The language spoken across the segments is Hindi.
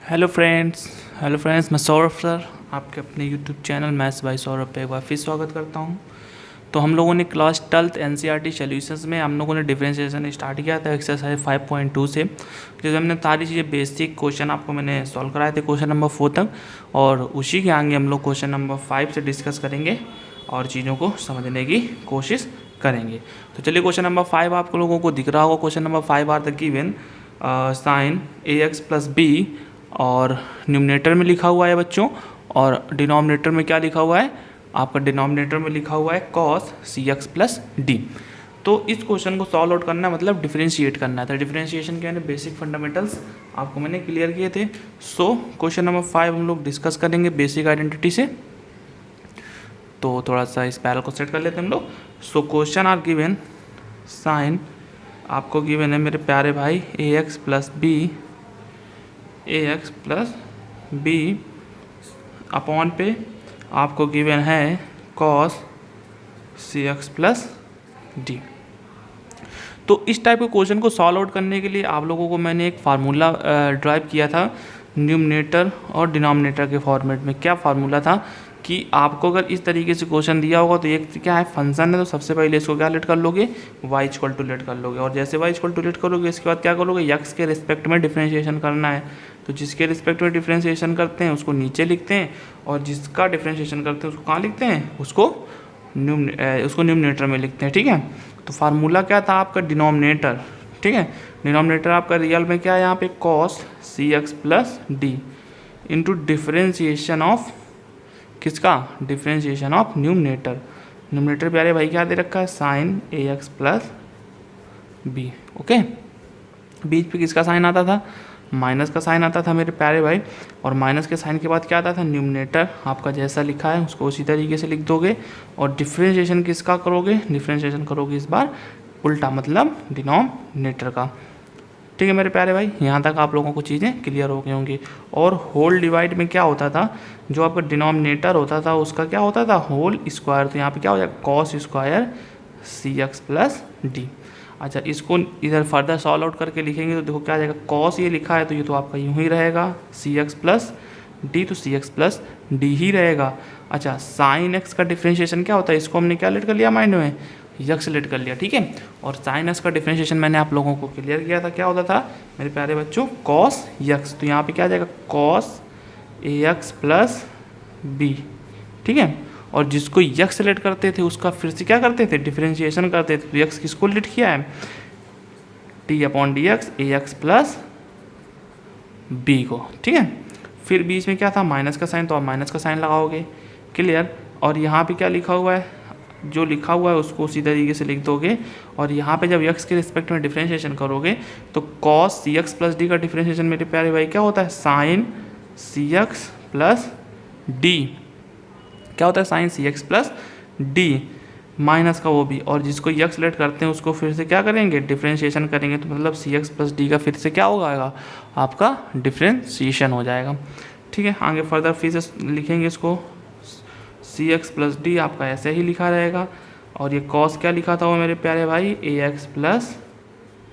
हेलो फ्रेंड्स, मैं सौरभ सर आपके अपने YouTube channel maths by Saurabh पे एक बार फिर स्वागत करता हूं। तो हम लोगों ने क्लास 12th एनसीईआरटी सॉल्यूशंस में हम लोगों ने डिफरेंशिएशन स्टार्ट किया था एक्सरसाइज 5.2 से, जिसमें हमने सारी चीज़ें बेसिक क्वेश्चन आपको मैंने सॉल्व कराए थे क्वेश्चन नंबर 4 तक, और उसी के आगे हम लोग क्वेश्चन नंबर 5 से डिस्कस करेंगे और चीज़ों को समझने की कोशिश करेंगे। तो चलिए क्वेश्चन नंबर 5 आप लोगों को दिख रहा होगा। Question number 5 are the given sine ax plus B, और न्यूमरेटर में लिखा हुआ है बच्चों, और डिनोमिनेटर में क्या लिखा हुआ है, आपका डिनोमिनेटर में लिखा हुआ है cos C X plus D. तो इस क्वेश्चन को सॉल्व आउट करना है, मतलब डिफरेंशिएट करना है। तो डिफरेंशिएशन के बेसिक फंडामेंटल्स आपको मैंने क्लियर किए थे। सो क्वेश्चन नंबर 5 हम लोग डिस्कस करेंगे बेसिक आइडेंटिटी से। तो थोड़ा सा इस पैरल को सेट कर लेते हैं हम लोग। So question are given sine, आपको गिवन है मेरे प्यारे भाई ax प्लस बी अपॉन पे आपको गिवन है cos C X plus D. तो इस टाइप के क्वेश्चन को सॉल्व आउट करने के लिए आप लोगों को मैंने एक फार्मूला ड्राइव किया था न्यूमरेटर और डिनोमिनेटर के फॉर्मेट में। क्या फार्मूला था कि आपको अगर इस तरीके से क्वेश्चन दिया होगा तो एक क्या है, फंक्शन है, तो सबसे पहले इसको क्या लेट कर लोगे, y इक्वल टू लेट कर लोगे, और जैसे y इक्वल टू लेट करोगे इसके बाद क्या करोगे, x के रिस्पेक्ट में डिफरेंशिएशन करना है। तो जिसके रिस्पेक्ट में डिफरेंशिएशन करते हैं उसको नीचे लिखते हैं, और जिसका डिफरेंशिएशन करते हैं उसको कहाँ लिखते हैं, उसको न्यूमरेटर में लिखते हैं। ठीक है, तो फार्मूला क्या था आपका, डिनोमिनेटर। ठीक है, डिनोमिनेटर आपका रियल में क्या है यहाँ पे, cos C X plus D into differentiation of किसका, डिफरेंशिएशन ऑफ न्यूमरेटर। न्यूमरेटर प्यारे भाई क्या दे रखा है, sine A X plus B. Okay, बीच पे किसका साइन आता था, माइनस का साइन आता था मेरे प्यारे भाई, और माइनस के साइन के बाद क्या आता था, न्यूमरेटर आपका जैसा लिखा है उसको उसी तरीके से लिख दोगे, और डिफरेंशिएशन किसका करोगे, डिफरेंशिएशन करोगे इस बार उल्टा, मतलब डिनोमिनेटर का। ठीक है मेरे प्यारे भाई, यहाँ तक आप लोगों को चीज़ें क्लियर हो गई होंगी। और होल डिवाइड में क्या होता था, जो आपका डिनोमिनेटर होता था उसका क्या होता था, होल स्क्वायर। तो यहाँ पे क्या हो जाएगा, कॉस स्क्वायर सी एक्स प्लस डी। अच्छा, इसको इधर फर्दर सॉल्व आउट करके लिखेंगे तो देखो क्या आ जाएगा, कॉस ये लिखा है तो ये तो आपका यूँ ही रहेगा, सी एक्स प्लस डी, तो सी एक्स प्लस डी ही रहेगा। अच्छा, साइन एक्स का डिफ्रेंशिएशन क्या होता है, इसको हमने क्या लेट कर लिया माइंड में, यक्स लेट कर लिया। ठीक है, और साइन एक्स का डिफरेंशिएशन मैंने आप लोगों को क्लियर किया था, क्या होता था मेरे प्यारे बच्चों, कॉस यक्स। तो यहाँ पे क्या आ जाएगा, cos A X plus B. ठीक है, और जिसको यक्स लेट करते थे उसका फिर से क्या करते थे, डिफरेंशिएशन करते थे। तो यक्स किसको लेट किया है, टी अपॉन डी एक्स ए एक्स प्लस बी को। ठीक है, फिर बीच में क्या था, माइनस का साइन, तो आप माइनस का साइन लगाओगे, क्लियर। और यहाँ पे क्या लिखा हुआ है, जो लिखा हुआ है उसको उसी तरीके से लिख दोगे, और यहाँ पे जब x के रिस्पेक्ट में डिफरेंशिएशन करोगे तो cos सी एक्स प्लस डी का डिफरेंशिएशन मेरे प्यारे भाई क्या होता है, साइन सी एक्स प्लस डी। क्या होता है, साइन सी एक्स प्लस डी, माइनस का वो भी, और जिसको x लेट करते हैं उसको फिर से क्या करेंगे, डिफरेंशिएशन करेंगे, तो मतलब सी एक्स प्लस डी का फिर से क्या होगा, आपका डिफरेंशिएशन हो जाएगा। ठीक है, आगे फर्दर फिर से लिखेंगे इसको, सी एक्स प्लस डी आपका ऐसे ही लिखा रहेगा, और ये कॉस क्या लिखा था वो मेरे प्यारे भाई, ए एक्स प्लस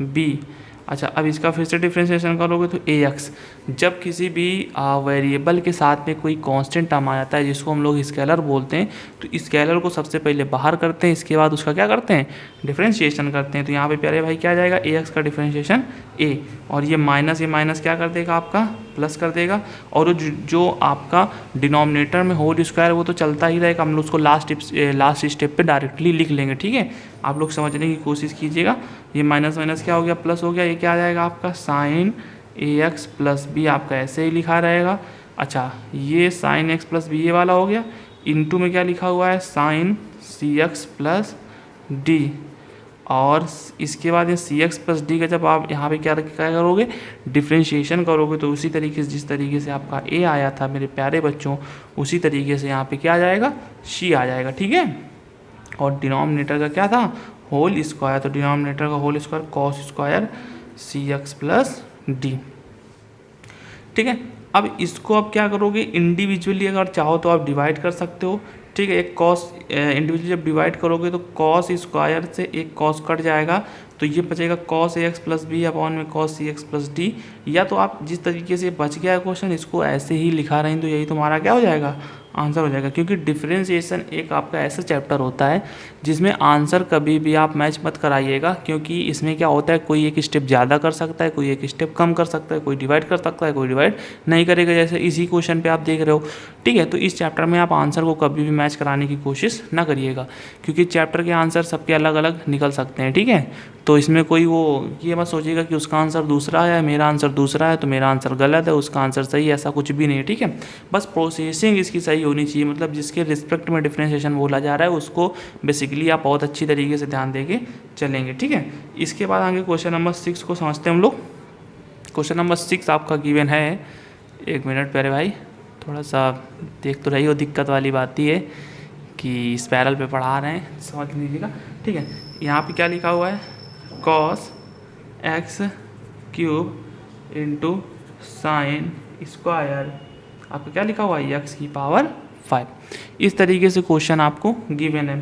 बी। अच्छा, अब इसका फिर से डिफरेंशिएशन करोगे तो ए एक्स, जब किसी भी वेरिएबल के साथ में कोई कांस्टेंट टर्म आ जाता है जिसको हम लोग स्केलर बोलते हैं, तो स्केलर को सबसे पहले बाहर करते हैं, इसके बाद उसका क्या करते हैं, डिफरेंशिएशन करते हैं। तो यहाँ पे प्यारे भाई क्या आ जाएगा, ए एक्स का डिफरेंशिएशन ए, और ये माइनस क्या कर देगा, आपका प्लस कर देगा, और जो आपका डिनोमिनेटर में होल स्क्वायर वो तो चलता ही रहेगा, हम लोग उसको लास्ट स्टेप पे डायरेक्टली लिख लेंगे। ठीक है, आप लोग समझने की कोशिश कीजिएगा। ये माइनस माइनस क्या हो गया, प्लस हो गया, ये क्या आ जाएगा आपका, sign A X plus B आपका ऐसे ही लिखा रहेगा। अच्छा, ये साइन एक्स प्लस बी ये वाला हो गया, इनटू में क्या लिखा हुआ है, साइन सी एक्स प्लस डी, और इसके बाद ये सी एक्स प्लस डी का जब आप यहाँ पे क्या करोगे, डिफरेंशिएशन करोगे, तो उसी तरीके से जिस तरीके से आपका ए आया था मेरे प्यारे बच्चों, उसी तरीके से यहाँ पे क्या आ जाएगा, सी आ जाएगा। ठीक है, और डिनोमिनेटर का क्या था, होल स्क्वायर, तो डिनोमिनेटर का होल स्क्वायर कॉस स्क्वायर सी एक्स प्लस डी। ठीक है, अब इसको आप क्या करोगे, इंडिविजुअली अगर चाहो तो आप डिवाइड कर सकते हो। ठीक है, एक कॉस इंडिविजुअली जब डिवाइड करोगे तो कॉस स्क्वायर से एक कॉस कट जाएगा, तो ये बचेगा cos ax plus B upon में cos cx प्लस डी। या तो आप जिस तरीके से बच गया क्वेश्चन इसको ऐसे ही लिखा रहे हैं तो यही तुम्हारा क्या हो जाएगा, आंसर हो जाएगा। क्योंकि डिफरेंशिएशन एक आपका ऐसा चैप्टर होता है जिसमें आंसर कभी भी आप मैच मत कराइएगा, क्योंकि इसमें क्या होता है कोई एक स्टेप ज़्यादा कर सकता है, कोई एक स्टेप कम कर सकता है, कोई डिवाइड कर सकता है, कोई डिवाइड नहीं करेगा, जैसे इसी क्वेश्चन पे आप देख रहे हो। ठीक है, तो इस चैप्टर में आप आंसर को कभी भी मैच कराने की कोशिश ना करिएगा, क्योंकि चैप्टर के आंसर सबके अलग अलग निकल सकते हैं। ठीक है, तो इसमें कोई वो ये मत सोचिएगा कि उसका आंसर दूसरा है, मेरा आंसर दूसरा है तो मेरा आंसर गलत है, उसका आंसर सही है, ऐसा कुछ भी नहीं है। ठीक है, बस प्रोसेसिंग इसकी सही होनी चाहिए, मतलब जिसके रिस्पेक्ट में डिफरेंशिएशन बोला जा रहा है उसको बेसिकली आप बहुत अच्छी तरीके से ध्यान देके चलेंगे। ठीक है, इसके बाद आगे क्वेश्चन नंबर 6 को समझते हैं हम लोग। क्वेश्चन नंबर 6 आपका गिवन है, एक मिनट प्यारे भाई, थोड़ा सा देख तो रही हो, दिक्कत वाली बात ही है कि स्पैरल पे पढ़ा रहे हैं, समझ लीजिएगा। ठीक है, यहाँ पे क्या लिखा हुआ है, cos x cube into sine square, आपको क्या लिखा हुआ है, x की पावर 5। इस तरीके से क्वेश्चन आपको गिवन है।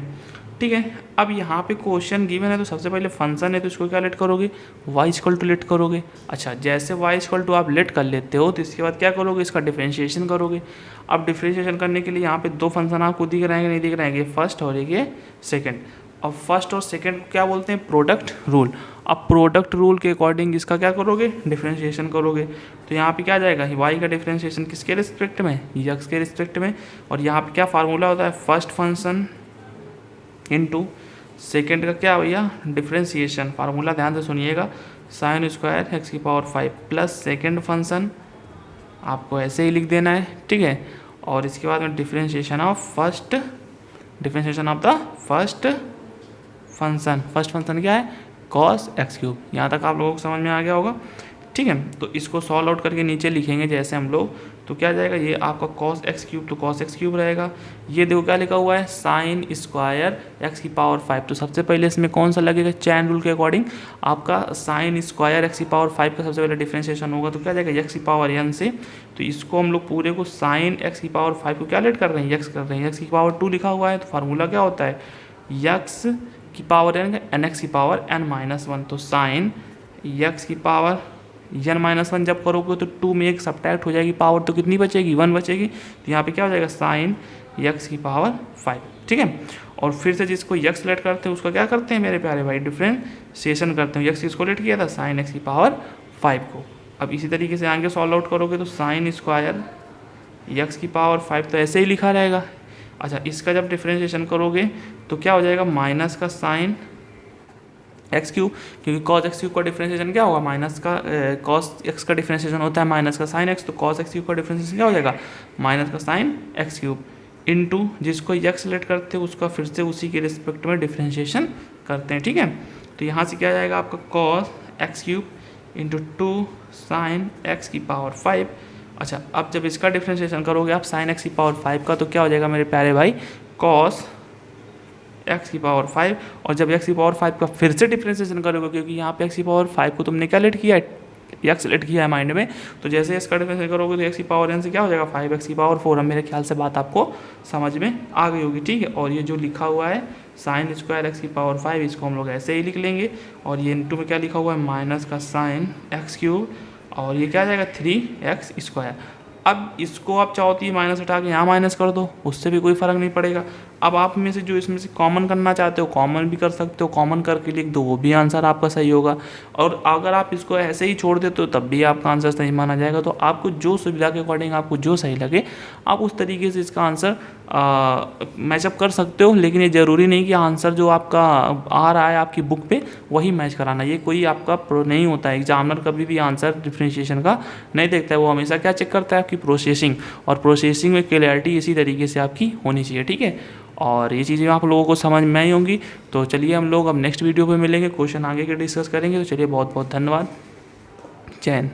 ठीक है, अब यहाँ पे क्वेश्चन गिवन है तो सबसे पहले फंक्शन है तो इसको क्या लेट करोगे, y इक्वल टू लेट करोगे। अच्छा, जैसे y इक्वल टू आप लेट कर लेते हो तो इसके बाद क्या करोगे, इसका डिफरेंशिएशन करोगे। अब डिफरेंशिएशन करने के लिए यहाँ पे दो फंक्शन आपको दिख रहे हैं, नहीं दिख रहे हैं, फर्स्ट और एक ये सेकेंड। अब फर्स्ट और सेकेंड क्या बोलते हैं, प्रोडक्ट रूल। अब प्रोडक्ट रूल के अकॉर्डिंग इसका क्या करोगे, डिफरेंशिएशन करोगे। तो यहाँ पे क्या आ जाएगा, y का डिफरेंशिएशन किसके रिस्पेक्ट में, x के रिस्पेक्ट में। और यहाँ पे क्या फार्मूला होता है, फर्स्ट फंक्शन इनटू सेकेंड का क्या भैया, डिफरेंशिएशन। फार्मूला ध्यान से सुनिएगा, साइन स्क्वायर एक्स की पावर 5 प्लस सेकेंड फंक्शन आपको ऐसे ही लिख देना है। ठीक है, और इसके बाद में differentiation of first, differentiation of the first function. First function क्या है, cos x क्यूब। यहाँ तक आप लोगों को समझ में आ गया होगा। ठीक है, तो इसको सॉल्व आउट करके नीचे लिखेंगे जैसे हम लोग, तो क्या जाएगा, ये आपका cos x क्यूब तो cos x क्यूब रहेगा। ये देखो क्या लिखा हुआ है, साइन स्क्वायर x की पावर 5। तो सबसे पहले इसमें कौन सा लगेगा, चैन रूल के अकॉर्डिंग आपका साइन स्क्वायर x की पावर 5 का सबसे पहले डिफरेंशिएशन होगा तो क्या जाएगा, x की पावर n से। तो इसको हम लोग पूरे को साइन x की पावर 5 को क्या लेट कर रहे हैं, x कर रहे हैं, x की पावर 2 लिखा हुआ है। तो फार्मूला क्या होता है, x की पावर n x की पावर n-1। तो साइन x की पावर n-1 जब करोगे तो 2 में एक सब्ट्रैक्ट हो जाएगी, पावर तो कितनी बचेगी, 1 बचेगी। तो यहाँ पे क्या हो जाएगा, साइन x की पावर 5। ठीक है, और फिर से जिसको x लेट करते हैं उसका क्या करते हैं मेरे प्यारे भाई, डिफरेंशिएशन करते हैं। x किसको लेट किया था, साइन x की पावर 5 को। अब इसी तरीके से आगे सॉल्व आउट करोगे तो साइन स्क्वायर x की पावर 5 तो ऐसे ही लिखा रहेगा। अच्छा, इसका जब डिफरेंशिएशन करोगे तो क्या हो जाएगा, माइनस का साइन एक्स क्यूब, क्योंकि cos x क्यूब का डिफरेंशिएशन क्या होगा, माइनस का cos x का डिफरेंशिएशन होता है माइनस का साइन x, तो cos x क्यूब का डिफरेंशिएशन क्या हो जाएगा, माइनस का साइन x क्यूब इनटू जिसको x लेट करते हैं उसका फिर से उसी के रिस्पेक्ट में डिफरेंशिएशन करते हैं। ठीक है, तो यहाँ से क्या जाएगा आपका cos x cube into 2 sine x की पावर 5। अच्छा, अब जब इसका डिफरेंशिएशन करोगे आप साइन x की पावर 5 का तो क्या हो जाएगा मेरे प्यारे भाई, cos x की पावर 5। और जब x की पावर 5 का फिर से डिफरेंशिएशन करोगे, क्योंकि यहाँ पे x की पावर 5 को तुमने क्या लेट किया है, x लेट किया है माइंड में, तो जैसे इसका डिफरेंशिएशन करोगे तो x की पावर n से क्या हो जाएगा, 5x की पावर 4। अब मेरे ख्याल से बात आपको समझ में आ गई होगी। ठीक है, और ये जो लिखा हुआ है साइन स्क्वायर x की पावर 5, इसको हम लोग ऐसे ही लिख लेंगे। और ये इनटू में क्या लिखा हुआ है, माइनस का साइन x क्यूब, और ये क्या आ जाएगा 3x स्क्वायर। अब इसको आप चाहो तो ये माइनस हटा के यहाँ माइनस कर दो, उससे भी कोई फ़र्क नहीं पड़ेगा। अब आप में से जो इसमें से कॉमन करना चाहते हो कॉमन भी कर सकते हो, कॉमन करके लिख दो, वो भी आंसर आपका सही होगा। और अगर आप इसको ऐसे ही छोड़ देते हो तब भी आपका आंसर सही माना जाएगा। तो आपको जो सुविधा के अकॉर्डिंग आपको जो सही लगे आप उस तरीके से इसका आंसर मैचअप कर सकते हो। लेकिन ये ज़रूरी नहीं कि आंसर जो आपका आ रहा है आपकी बुक पे वही मैच कराना, ये कोई आपका प्रो नहीं होता है। एग्जामिनर कभी भी आंसर डिफरेंशिएशन का नहीं देखता है, वो हमेशा क्या चेक करता है, आपकी प्रोसेसिंग। और प्रोसेसिंग में क्लियरिटी इसी तरीके से आपकी होनी चाहिए। ठीक है, और ये चीज़ें आप लोगों को समझ में आई होंगी। तो चलिए हम लोग अब नेक्स्ट वीडियो पे मिलेंगे, क्वेश्चन आगे के डिस्कस करेंगे। तो चलिए बहुत बहुत धन्यवाद, जय हिंद।